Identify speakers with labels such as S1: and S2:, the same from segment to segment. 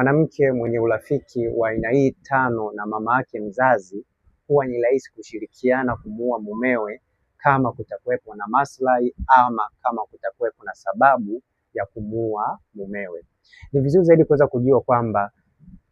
S1: Mwanamke mwenye urafiki wa aina hii tano na mama yake mzazi huwa ni rahisi kushirikiana kumuua mumewe kama kutakuwepo na maslahi ama kama kutakuwepo na sababu ya kumuua mumewe. Ni vizuri zaidi kuweza kujua kwamba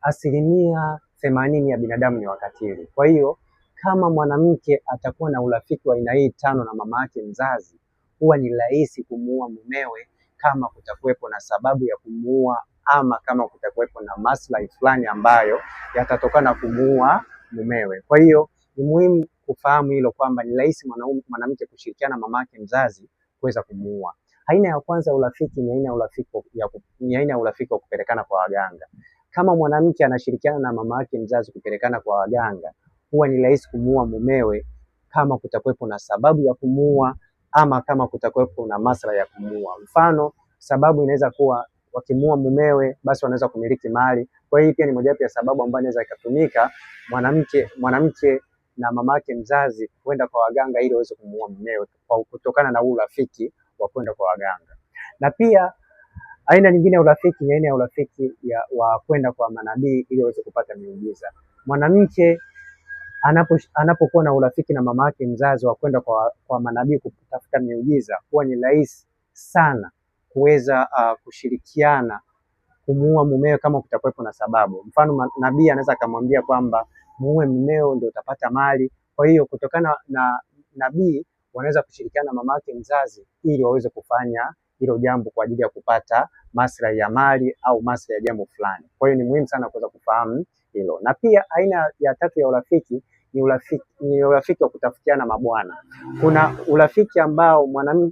S1: 80% ya binadamu ni wakatili. Kwa hiyo kama mwanamke atakuwa na urafiki wa aina hii tano na mama yake mzazi, huwa ni rahisi kumuua mumewe kama kutakuwepo na sababu ya kumuua ama kama kutakuwepo na maslahi fulani ambayo yatatokana kumuua mumewe. Kwa hiyo ni muhimu kufahamu hilo kwamba ni rahisi mwanamke kushirikiana na mama yake mzazi kuweza kumuua. Aina ya kwanza urafiki ni aina ya urafiki wa kupelekana kwa waganga. Kama mwanamke anashirikiana na mama yake mzazi kupelekana kwa waganga, huwa ni rahisi kumuua mumewe kama kutakuwepo na sababu ya kumuua ama kama kutakuwepo na maslahi ya kumuua. Mfano, sababu inaweza kuwa wakimuua mumewe basi wanaweza kumiliki mali. Kwa hiyo pia ni mojawapo ya sababu ambayo inaweza ikatumika mwanamke na mama yake mzazi kwenda kwa waganga ili waweze kumuua mumewe kutokana na urafiki wa kwenda kwa waganga. Na pia aina nyingine ya urafiki ni aina ya urafiki wa kwenda kwa manabii ili waweze kupata miujiza. Mwanamke anapokuwa na urafiki na mama yake mzazi wa kwenda kwa manabii kutafuta miujiza, huwa ni rahisi sana kuweza kushirikiana kumuua mumewe kama kutakuwepo na sababu. Mfano, nabii anaweza akamwambia kwamba muue mumeo ndio utapata mali. Kwa hiyo kutokana na nabii wanaweza kushirikiana na mama yake mzazi ili waweze kufanya hilo jambo kwa ajili ya kupata maslahi ya mali au maslahi ya jambo fulani. Kwa hiyo ni muhimu sana kuweza kufahamu hilo. Na pia aina ya tatu ya urafiki ni urafiki wa kutafutiana mabwana. Kuna urafiki ambao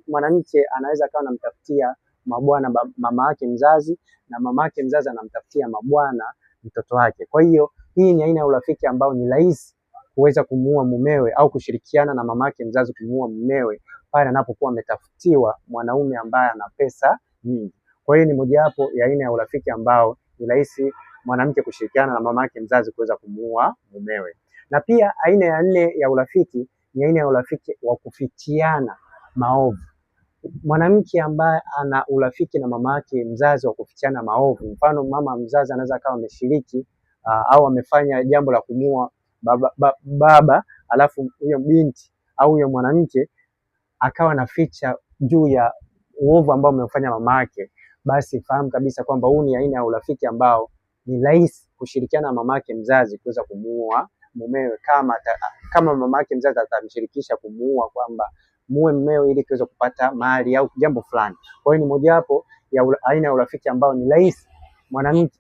S1: mwanamke anaweza akawa anamtafutia mabwana mama yake mzazi na mama yake mzazi anamtafutia mabwana mtoto wake. Kwa hiyo hii ni aina ya urafiki ambao ni rahisi kuweza kumuua mumewe au kushirikiana na mama yake mzazi kumuua mumewe pale anapokuwa ametafutiwa mwanaume ambaye ana pesa nyingi. Kwa hiyo ni mojawapo ya aina ya urafiki ambao ni rahisi mwanamke kushirikiana na mama yake mzazi kuweza kumuua mumewe. Na pia aina ya nne ya urafiki ni aina ya urafiki wa kufichiana maovu. Mwanamke ambaye ana urafiki na mama yake mzazi wa kufichiana maovu, mfano mama mzazi anaweza akawa ameshiriki au amefanya jambo la kumuua baba, alafu huyo binti au huyo mwanamke akawa anaficha juu ya uovu ambao amefanya mama yake, basi fahamu kabisa kwamba huu ni aina ya urafiki ambao ni rahisi kushirikiana na mama yake mzazi kuweza kumuua mumewe kama mama yake mzazi atamshirikisha kumuua kwamba muue mumewe ili tuweze kupata mali au jambo fulani. Kwa hiyo ni mojawapo ya aina ya urafiki ambao ni rahisi mwanamke